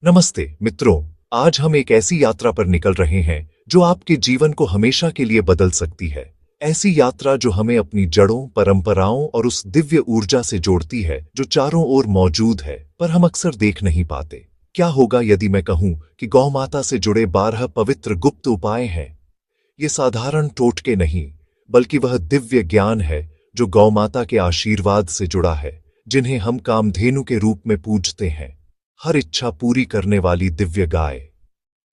नमस्ते मित्रों। आज हम एक ऐसी यात्रा पर निकल रहे हैं जो आपके जीवन को हमेशा के लिए बदल सकती है। ऐसी यात्रा जो हमें अपनी जड़ों, परंपराओं और उस दिव्य ऊर्जा से जोड़ती है जो चारों ओर मौजूद है पर हम अक्सर देख नहीं पाते। क्या होगा यदि मैं कहूं कि गौ माता से जुड़े 12 पवित्र गुप्त उपाय हैं? ये साधारण टोटके नहीं, बल्कि वह दिव्य ज्ञान है जो गौ माता के आशीर्वाद से जुड़ा है, जिन्हें हम कामधेनु के रूप में पूजते हैं। हर इच्छा पूरी करने वाली दिव्य गाय,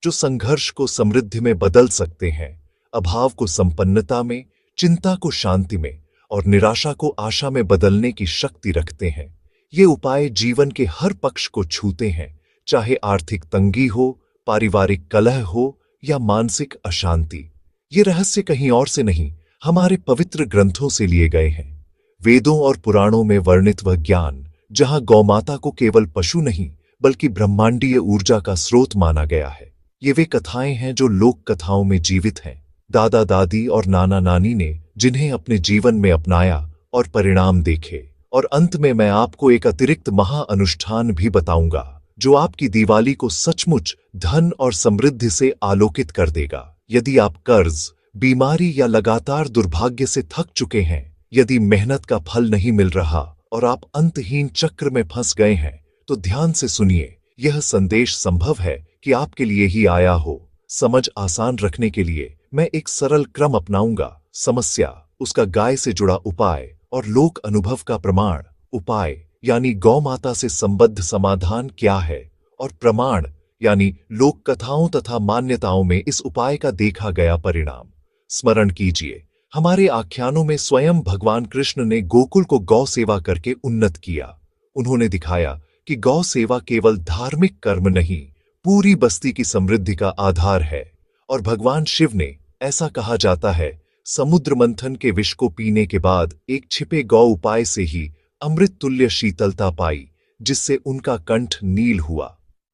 जो संघर्ष को समृद्धि में बदल सकते हैं, अभाव को संपन्नता में, चिंता को शांति में और निराशा को आशा में बदलने की शक्ति रखते हैं। ये उपाय जीवन के हर पक्ष को छूते हैं, चाहे आर्थिक तंगी हो, पारिवारिक कलह हो या मानसिक अशांति। ये रहस्य कहीं और से नहीं, हमारे पवित्र ग्रंथों से लिए गए हैं। वेदों और पुराणों में वर्णित वह ज्ञान, जहां गौमाता को केवल पशु नहीं बल्कि ब्रह्मांडीय ऊर्जा का स्रोत माना गया है। ये वे कथाएं हैं जो लोक कथाओं में जीवित हैं, दादा दादी और नाना नानी ने जिन्हें अपने जीवन में अपनाया और परिणाम देखे। और अंत में मैं आपको एक अतिरिक्त महाअनुष्ठान भी बताऊंगा जो आपकी दिवाली को सचमुच धन और समृद्धि से आलोकित कर देगा। यदि आप कर्ज, बीमारी या लगातार दुर्भाग्य से थक चुके हैं, यदि मेहनत का फल नहीं मिल रहा और आप अंतहीन चक्र में फंस गए हैं, तो ध्यान से सुनिए। यह संदेश संभव है कि आपके लिए ही आया हो। समझ आसान रखने के लिए मैं एक सरल क्रम अपनाऊंगा: समस्या, उसका गाय से जुड़ा उपाय और लोक अनुभव का प्रमाण। उपाय यानी गौ माता से संबद्ध समाधान क्या है, और प्रमाण यानी लोक कथाओं तथा मान्यताओं में इस उपाय का देखा गया परिणाम। स्मरण कीजिए, हमारे आख्यानों में स्वयं भगवान कृष्ण ने गोकुल को गौ सेवा करके उन्नत किया। उन्होंने दिखाया कि गौ सेवा केवल धार्मिक कर्म नहीं, पूरी बस्ती की समृद्धि का आधार है। और भगवान शिव ने, ऐसा कहा जाता है, समुद्र मंथन के विष को पीने के बाद एक छिपे गौ उपाय से ही अमृत तुल्य शीतलता पाई, जिससे उनका कंठ नील हुआ।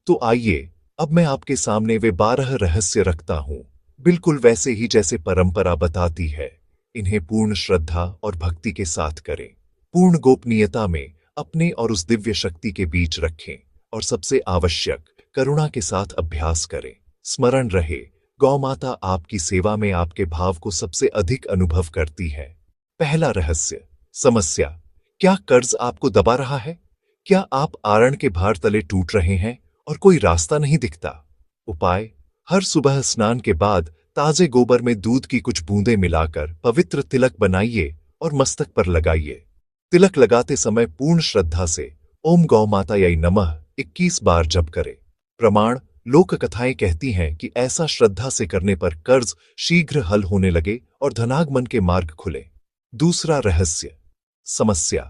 तो आइए, अब मैं आपके सामने वे 12 रहस्य रखता हूं, बिल्कुल वैसे ही जैसे परंपरा बताती है। इन्हें पूर्ण श्रद्धा और भक्ति के साथ करें, पूर्ण गोपनीयता में अपने और उस दिव्य शक्ति के बीच रखें, और सबसे आवश्यक, करुणा के साथ अभ्यास करें। स्मरण रहे, गौ माता आपकी सेवा में आपके भाव को सबसे अधिक अनुभव करती है। पहला रहस्य: समस्या। क्या कर्ज आपको दबा रहा है? क्या आप आरण के भार तले टूट रहे हैं और कोई रास्ता नहीं दिखता? उपाय: हर सुबह स्नान के बाद ताजे गोबर में दूध की कुछ बूंदें मिलाकर पवित्र तिलक बनाइए और मस्तक पर लगाइए। तिलक लगाते समय पूर्ण श्रद्धा से ओम गौ मातायै नमः 21 बार जप करें। प्रमाण: लोक कथाएं कहती हैं कि ऐसा श्रद्धा से करने पर कर्ज शीघ्र हल होने लगे और धनागमन के मार्ग खुले। दूसरा रहस्य: समस्या।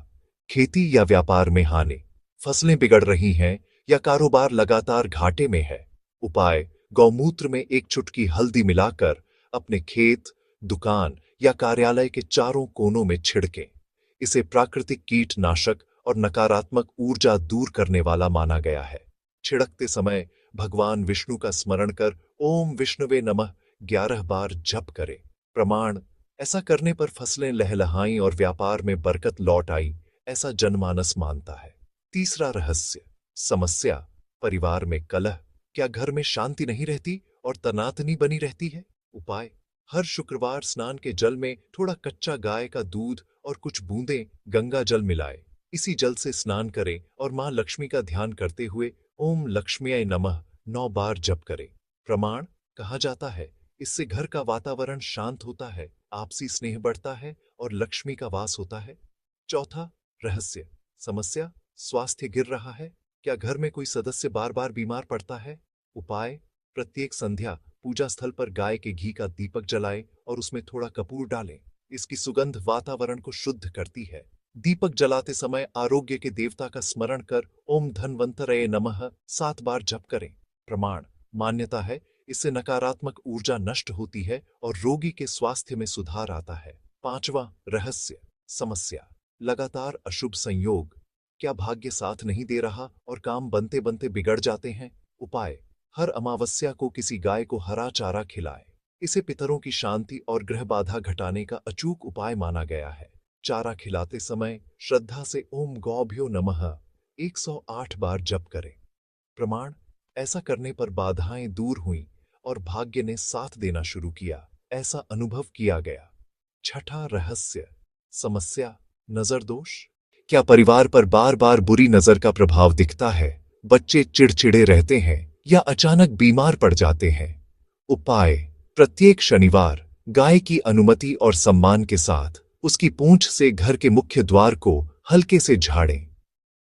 खेती या व्यापार में हानि, फसलें बिगड़ रही हैं या कारोबार लगातार घाटे में है। उपाय: गौमूत्र में एक चुटकी हल्दी मिलाकर अपने खेत, दुकान या कार्यालय के चारों कोनों में छिड़कें। इसे प्राकृतिक कीटनाशक और नकारात्मक ऊर्जा दूर करने वाला माना गया है। छिड़कते समय भगवान विष्णु का स्मरण कर ओम विष्णुवे नमः 11 बार जप करें। प्रमाण: ऐसा करने पर फसलें लहलहाईं और व्यापार में बरकत लौट आई, ऐसा जनमानस मानता है। तीसरा रहस्य: समस्या। परिवार में कलह, क्या घर में शांति नहीं रहती और तनातनी बनी रहती है? उपाय: हर शुक्रवार स्नान के जल में थोड़ा कच्चा गाय का दूध और कुछ बूंदें गंगा जल मिलाएं। इसी जल से स्नान करें और मां लक्ष्मी का ध्यान करते हुए ओम लक्ष्म्यै नमः 9 बार जप करें। प्रमाण: कहा जाता है, इससे घर का वातावरण शांत होता है, आपसी स्नेह बढ़ता है और लक्ष्मी का वास होता है। चौथा रहस्य: समस्या। स्वास्थ्य गिर रहा है, क्या घर में कोई सदस्य बार बार बीमार पड़ता है? उपाय: प्रत्येक संध्या पूजा स्थल पर गाय के घी का दीपक जलाएं और उसमें थोड़ा कपूर डालें। इसकी सुगंध वातावरण को शुद्ध करती है। दीपक जलाते समय आरोग्य के देवता का स्मरण कर ओम धन्वंतरये नमः 7 बार जप करें। प्रमाण: मान्यता है, इससे नकारात्मक ऊर्जा नष्ट होती है और रोगी के स्वास्थ्य में सुधार आता है। पांचवा रहस्य: समस्या। लगातार अशुभ संयोग, क्या भाग्य साथ नहीं दे रहा और काम बनते बनते बिगड़ जाते हैं? उपाय: हर अमावस्या को किसी गाय को हरा चारा खिलाएं। इसे पितरों की शांति और ग्रह बाधा घटाने का अचूक उपाय माना गया है। चारा खिलाते समय श्रद्धा से ओम गौभ्यो नमः 108 बार जप करें। प्रमाण: ऐसा करने पर बाधाएं दूर हुईं और भाग्य ने साथ देना शुरू किया, ऐसा अनुभव किया गया। छठा रहस्य, समस्या, नजर दोष। क्या परिवार पर बार बार बुरी नजर का प्रभाव दिखता है? बच्चे चिड़चिड़े रहते हैं या अचानक बीमार पड़ जाते हैं? उपाय: प्रत्येक शनिवार गाय की अनुमति और सम्मान के साथ उसकी पूंछ से घर के मुख्य द्वार को हल्के से झाड़ें।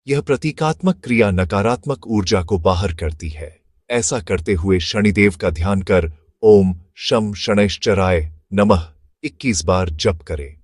यह प्रतीकात्मक क्रिया नकारात्मक ऊर्जा को बाहर करती है। ऐसा करते हुए शनिदेव का ध्यान कर ओम शम शनैश्चराय नमः 21 बार जप करें।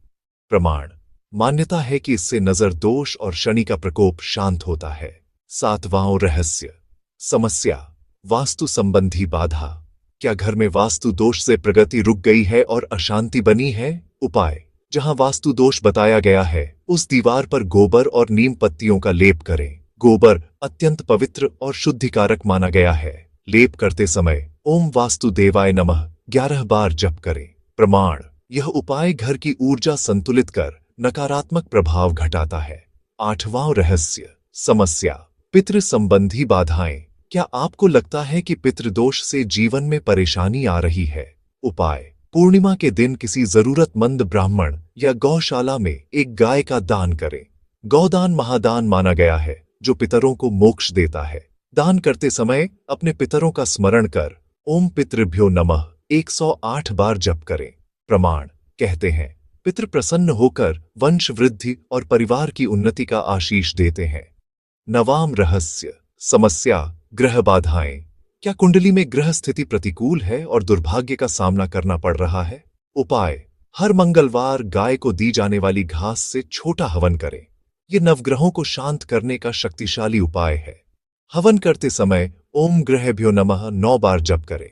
प्रमाण: मान्यता है कि इससे नजर दोष और शनि का प्रकोप शांत होता है। सातवां रहस्य, समस्या, वास्तु संबंधी बाधा। क्या घर में वास्तु दोष से प्रगति रुक गई है और अशांति बनी है? उपाय: जहां वास्तु दोष बताया गया है उस दीवार पर गोबर और नीम पत्तियों का लेप करें। गोबर अत्यंत पवित्र और शुद्धिकारक माना गया है। लेप करते समय ओम वास्तु देवाय नमः 11 बार जप करें। प्रमाण: यह उपाय घर की ऊर्जा संतुलित कर नकारात्मक प्रभाव घटाता है। आठवां रहस्य, समस्या, पितृ संबंधी बाधाएं। क्या आपको लगता है कि पितृदोष से जीवन में परेशानी आ रही है? उपाय: पूर्णिमा के दिन किसी जरूरतमंद ब्राह्मण या गौशाला में एक गाय का दान करें। गौदान महादान माना गया है जो पितरों को मोक्ष देता है। दान करते समय अपने पितरों का स्मरण कर ओम पितृभ्यो नमः 108 बार जप करें। प्रमाण: कहते हैं पितृ प्रसन्न होकर वंश वृद्धि और परिवार की उन्नति का आशीष देते हैं। नवाम रहस्य, समस्या, ग्रह बाधाएं। क्या कुंडली में ग्रह स्थिति प्रतिकूल है और दुर्भाग्य का सामना करना पड़ रहा है? उपाय: हर मंगलवार गाय को दी जाने वाली घास से छोटा हवन करें। यह नवग्रहों को शांत करने का शक्तिशाली उपाय है। हवन करते समय ओम ग्रहेभ्यो नमः 9 बार जप करें।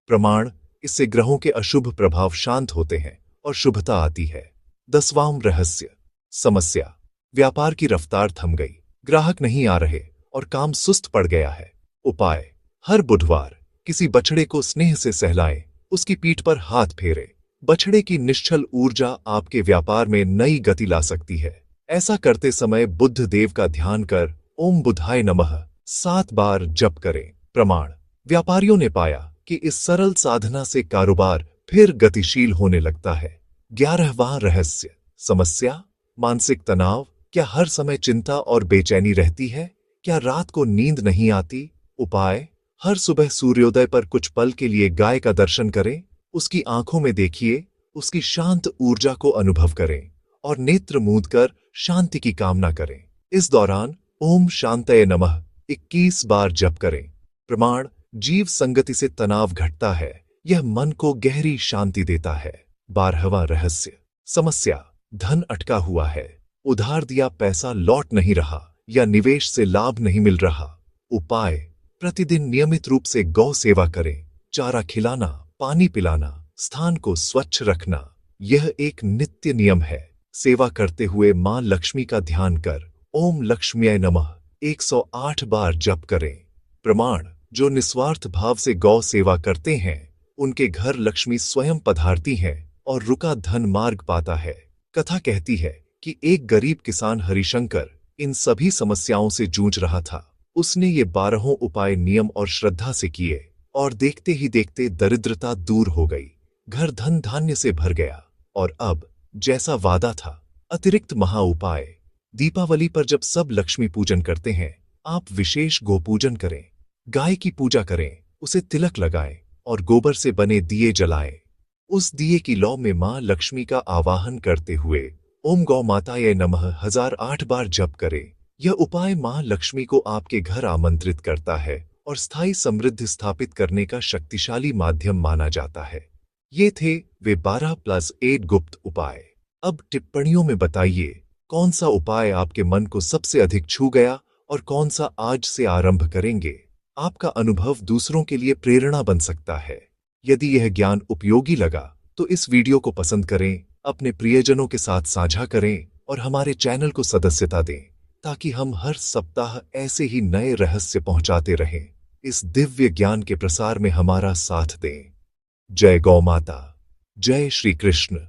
प्रमाण: इससे ग्रहों के अशुभ प्रभाव शांत होते हैं और शुभता आती है। 10वां रहस्य, समस्या, व्यापार की रफ्तार थम गई, ग्राहक नहीं आ रहे और काम सुस्त पड़ गया है। उपाय: हर बुधवार किसी बछड़े को स्नेह से सहलाएं, उसकी पीठ पर हाथ फेरें। बछड़े की निश्चल ऊर्जा आपके व्यापार में नई गति ला सकती है। ऐसा करते समय बुद्ध देव का ध्यान कर ओम बुधाय नमः 7 बार जप करें। प्रमाण: व्यापारियों ने पाया कि इस सरल साधना से कारोबार फिर गतिशील होने लगता है। 11वां रहस्य, समस्या, मानसिक तनाव। क्या हर समय चिंता और बेचैनी रहती है? क्या रात को नींद नहीं आती? उपाय: हर सुबह सूर्योदय पर कुछ पल के लिए गाय का दर्शन करें, उसकी आंखों में देखिए, उसकी शांत ऊर्जा को अनुभव करें और नेत्र मूंद कर शांति की कामना करें। इस दौरान ओम शांतये नमः 21 बार जप करें। प्रमाण: जीव संगति से तनाव घटता है, यह मन को गहरी शांति देता है। 12वां रहस्य, समस्या, धन अटका हुआ है, उधार दिया पैसा लौट नहीं रहा या निवेश से लाभ नहीं मिल रहा। उपाय: प्रतिदिन नियमित रूप से गौ सेवा करें, चारा खिलाना, पानी पिलाना, स्थान को स्वच्छ रखना, यह एक नित्य नियम है। सेवा करते हुए मां लक्ष्मी का ध्यान कर ओम लक्ष्म्यै नमः 108 बार जप करें। प्रमाण: जो निस्वार्थ भाव से गौ सेवा करते हैं उनके घर लक्ष्मी स्वयं पधारती हैं और रुका धन मार्ग पाता है। कथा कहती है कि एक गरीब किसान हरिशंकर इन सभी समस्याओं से जूझ रहा था। उसने ये 12 उपाय नियम और श्रद्धा से किए और देखते ही देखते दरिद्रता दूर हो गई, घर धन धान्य से भर गया और अब जैसा वादा था अतिरिक्त महा उपाय। दीपावली पर जब सब लक्ष्मी पूजन करते हैं आप विशेष गोपूजन करें, गाय की पूजा करें, उसे तिलक लगाएं और गोबर से बने दिए जलाएं। उस दिए की लौ में मां लक्ष्मी का आवाहन करते हुए ओम गौ माताये नमः 1008 बार जप करें। यह उपाय मां लक्ष्मी को आपके घर आमंत्रित करता है और स्थायी समृद्धि स्थापित करने का शक्तिशाली माध्यम माना जाता है। ये थे वे 12+8 गुप्त उपाय। अब टिप्पणियों में बताइए कौन सा उपाय आपके मन को सबसे अधिक छू गया और कौन सा आज से आरंभ करेंगे। आपका अनुभव दूसरों के लिए प्रेरणा बन सकता है। यदि यह ज्ञान उपयोगी लगा तो इस वीडियो को पसंद करें, अपने प्रियजनों के साथ साझा करें और हमारे चैनल को सदस्यता दें ताकि हम हर सप्ताह ऐसे ही नए रहस्य पहुंचाते रहें। इस दिव्य ज्ञान के प्रसार में हमारा साथ दें। जय गौ माता, जय श्री कृष्ण।